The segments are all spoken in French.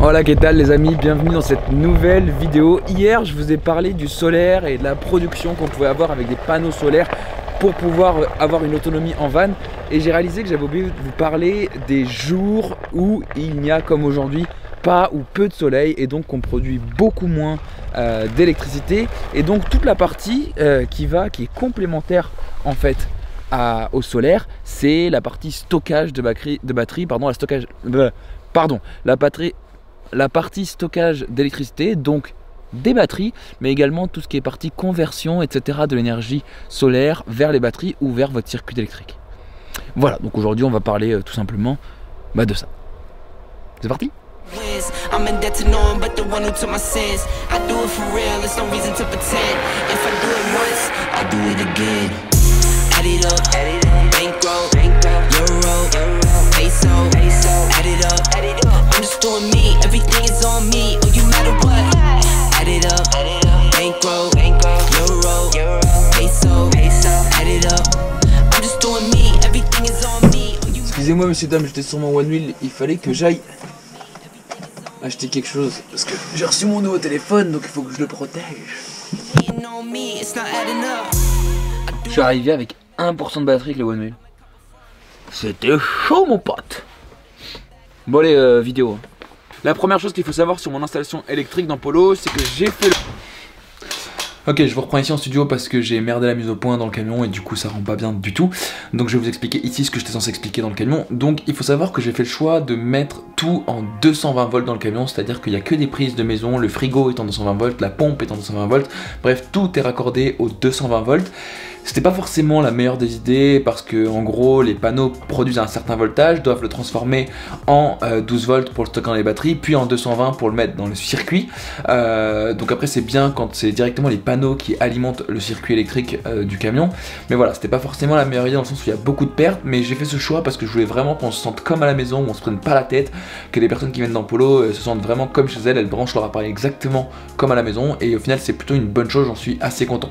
Voilà, qu'est-ce que les amis, bienvenue dans cette nouvelle vidéo. Hier je vous ai parlé du solaire et de la production qu'on pouvait avoir avec des panneaux solaires pour pouvoir avoir une autonomie en van. Et j'ai réalisé que j'avais oublié de vous parler des jours où il n'y a comme aujourd'hui pas ou peu de soleil et donc on produit beaucoup moins d'électricité. Et donc toute la partie qui est complémentaire en fait au solaire, c'est la partie stockage de batterie, la partie stockage d'électricité, donc des batteries, mais également tout ce qui est partie conversion, etc. de l'énergie solaire vers les batteries ou vers votre circuit électrique. Voilà, donc aujourd'hui on va parler tout simplement de ça. C'est parti. Excusez-moi monsieur dame, j'étais sur mon One Wheel, il fallait que j'aille acheter quelque chose parce que j'ai reçu mon nouveau téléphone donc il faut que je le protège. Je suis arrivé avec 1% de batterie avec le One Wheel. C'était chaud mon pote. Bon les vidéos. La première chose qu'il faut savoir sur mon installation électrique dans Polo, c'est que j'ai fait le... Ok, je vous reprends ici en studio parce que j'ai merdé la mise au point dans le camion et du coup ça rend pas bien du tout. Donc je vais vous expliquer ici ce que j'étais censé expliquer dans le camion. Donc il faut savoir que j'ai fait le choix de mettre tout en 220 volts dans le camion, c'est-à-dire qu'il n'y a que des prises de maison, le frigo est en 220 volts, la pompe est en 220 volts, bref tout est raccordé aux 220 volts. C'était pas forcément la meilleure des idées parce que en gros les panneaux produisent un certain voltage, doivent le transformer en 12 volts pour le stocker dans les batteries, puis en 220 pour le mettre dans le circuit. Donc après c'est bien quand c'est directement les panneaux qui alimentent le circuit électrique du camion. Mais voilà, c'était pas forcément la meilleure idée dans le sens où il y a beaucoup de pertes, mais j'ai fait ce choix parce que je voulais vraiment qu'on se sente comme à la maison, où on se prenne pas la tête, que les personnes qui viennent dans Polo se sentent vraiment comme chez elles branchent leur appareil exactement comme à la maison et au final c'est plutôt une bonne chose, j'en suis assez content.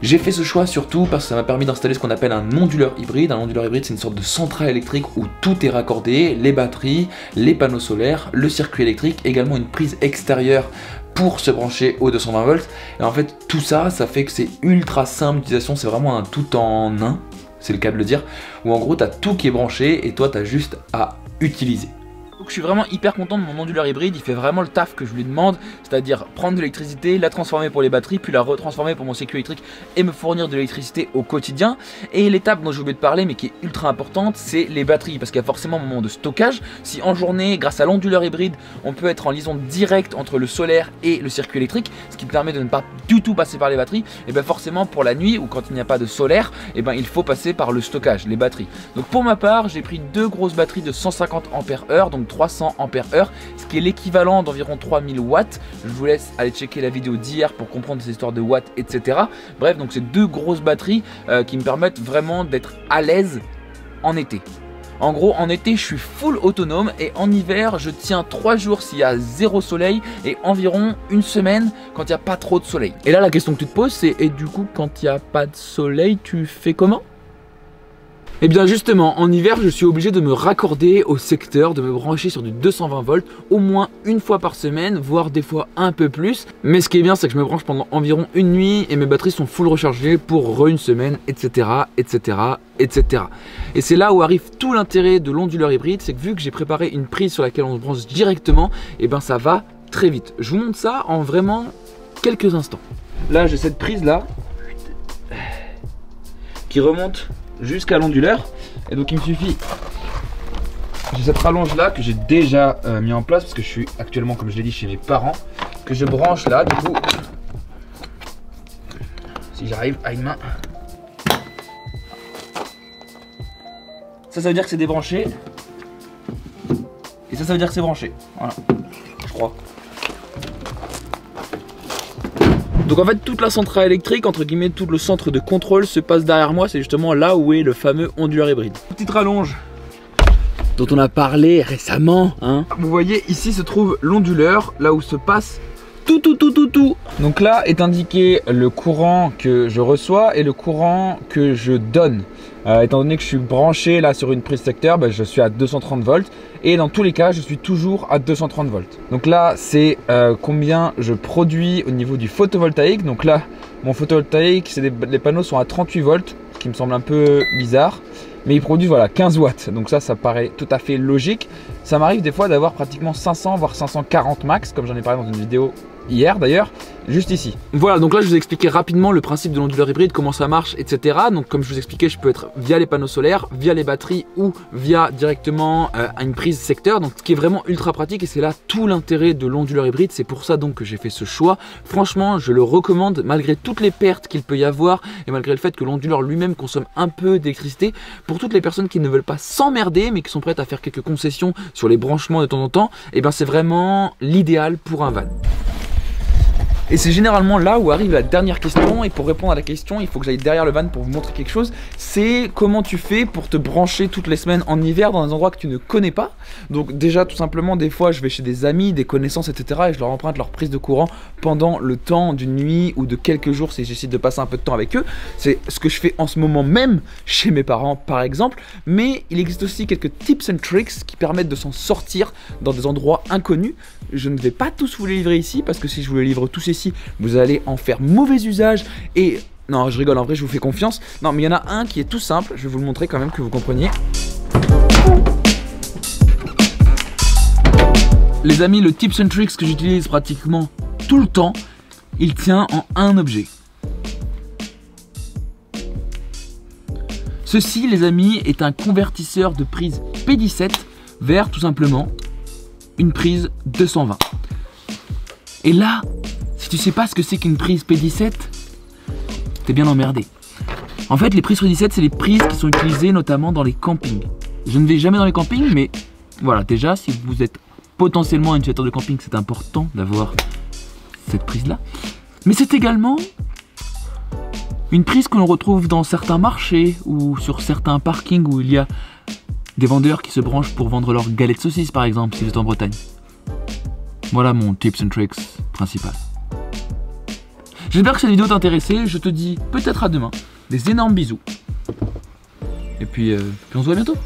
J'ai fait ce choix surtout parce que ça m'a permis d'installer ce qu'on appelle un onduleur hybride. Un onduleur hybride, c'est une sorte de centrale électrique où tout est raccordé, les batteries, les panneaux solaires, le circuit électrique, également une prise extérieure pour se brancher aux 220 volts. Et en fait, tout ça, ça fait que c'est ultra simple d'utilisation, c'est vraiment un tout en un, c'est le cas de le dire, où en gros, tu as tout qui est branché et toi, tu as juste à utiliser. Donc je suis vraiment hyper content de mon onduleur hybride, il fait vraiment le taf que je lui demande, c'est-à-dire prendre de l'électricité, la transformer pour les batteries, puis la retransformer pour mon circuit électrique et me fournir de l'électricité au quotidien. Et l'étape dont j'ai oublié de parler mais qui est ultra importante, c'est les batteries, parce qu'il y a forcément un moment de stockage. Si en journée, grâce à l'onduleur hybride, on peut être en liaison directe entre le solaire et le circuit électrique, ce qui me permet de ne pas du tout passer par les batteries, et bien forcément pour la nuit ou quand il n'y a pas de solaire, et ben il faut passer par le stockage, les batteries. Donc pour ma part, j'ai pris deux grosses batteries de 150 ampères-heure, donc 300 ampères-heure, ce qui est l'équivalent d'environ 3000 watts. Je vous laisse aller checker la vidéo d'hier pour comprendre ces histoires de watts, etc. Bref, donc c'est deux grosses batteries qui me permettent vraiment d'être à l'aise en été. En gros, en été, je suis full autonome et en hiver, je tiens 3 jours s'il y a 0 soleil et environ une semaine quand il n'y a pas trop de soleil. Et là, la question que tu te poses, c'est et du coup, quand il n'y a pas de soleil, tu fais comment ? Et bien justement, en hiver, je suis obligé de me raccorder au secteur, de me brancher sur du 220 volts au moins une fois par semaine, voire des fois un peu plus. Mais ce qui est bien, c'est que je me branche pendant environ une nuit et mes batteries sont full rechargées pour une semaine, etc., etc., etc. Et c'est là où arrive tout l'intérêt de l'onduleur hybride, c'est que vu que j'ai préparé une prise sur laquelle on se branche directement, et ben ça va très vite. Je vous montre ça en vraiment quelques instants. Là, j'ai cette prise là qui remonte jusqu'à l'onduleur et donc il me suffit, j'ai cette rallonge là que j'ai déjà mis en place parce que je suis actuellement, comme je l'ai dit, chez mes parents, que je branche là. Du coup, si j'arrive à une main, ça veut dire que c'est débranché et ça veut dire que c'est branché, voilà, je crois. Donc en fait toute la centrale électrique, entre guillemets tout le centre de contrôle se passe derrière moi, c'est justement là où est le fameux onduleur hybride. Petite rallonge dont on a parlé récemment, hein. Vous voyez ici se trouve l'onduleur, là où se passe tout. Donc là est indiqué le courant que je reçois et le courant que je donne. Étant donné que je suis branché là sur une prise secteur, je suis à 230 volts et dans tous les cas je suis toujours à 230 volts. Donc là c'est combien je produis au niveau du photovoltaïque. Donc là mon photovoltaïque, les panneaux sont à 38 volts, ce qui me semble un peu bizarre. Mais ils produisent voilà 15 watts, donc ça paraît tout à fait logique. Ça m'arrive des fois d'avoir pratiquement 500 voire 540 max, comme j'en ai parlé dans une vidéo hier d'ailleurs, juste ici. Voilà, donc là je vous ai expliqué rapidement le principe de l'onduleur hybride, comment ça marche, etc. Donc comme je vous expliquais, je peux être via les panneaux solaires, via les batteries ou via directement une prise secteur, donc ce qui est vraiment ultra pratique et c'est là tout l'intérêt de l'onduleur hybride. C'est pour ça donc que j'ai fait ce choix. Franchement, je le recommande malgré toutes les pertes qu'il peut y avoir et malgré le fait que l'onduleur lui-même consomme un peu d'électricité. Pour toutes les personnes qui ne veulent pas s'emmerder mais qui sont prêtes à faire quelques concessions sur les branchements de temps en temps, et ben c'est vraiment l'idéal pour un van. Et c'est généralement là où arrive la dernière question, et pour répondre à la question il faut que j'aille derrière le van pour vous montrer quelque chose. C'est comment tu fais pour te brancher toutes les semaines en hiver dans des endroits que tu ne connais pas. Donc déjà tout simplement des fois je vais chez des amis, des connaissances, etc. et je leur emprunte leur prise de courant pendant le temps d'une nuit ou de quelques jours si j'essaie de passer un peu de temps avec eux. C'est ce que je fais en ce moment même chez mes parents par exemple. Mais il existe aussi quelques tips and tricks qui permettent de s'en sortir dans des endroits inconnus. Je ne vais pas tous vous les livrer ici parce que si je vous les livre tous ici, vous allez en faire mauvais usage et... Non, je rigole, en vrai je vous fais confiance. Non, mais il y en a un qui est tout simple, je vais vous le montrer quand même que vous compreniez. Les amis, le tips and tricks que j'utilise pratiquement tout le temps, il tient en un objet. Ceci, les amis, est un convertisseur de prise P17 vers tout simplement une prise 220. Et là, si tu sais pas ce que c'est qu'une prise P17, t'es bien emmerdé. En fait, les prises P17, c'est les prises qui sont utilisées notamment dans les campings. Je ne vais jamais dans les campings, mais voilà, déjà, si vous êtes potentiellement un utilisateur de camping, c'est important d'avoir cette prise-là. Mais c'est également une prise que l'on retrouve dans certains marchés ou sur certains parkings où il y a des vendeurs qui se branchent pour vendre leurs galettes de saucisses par exemple, si vous êtes en Bretagne. Voilà mon tips and tricks principal. J'espère que cette vidéo t'a intéressé, je te dis peut-être à demain. Des énormes bisous. Et puis on se voit bientôt.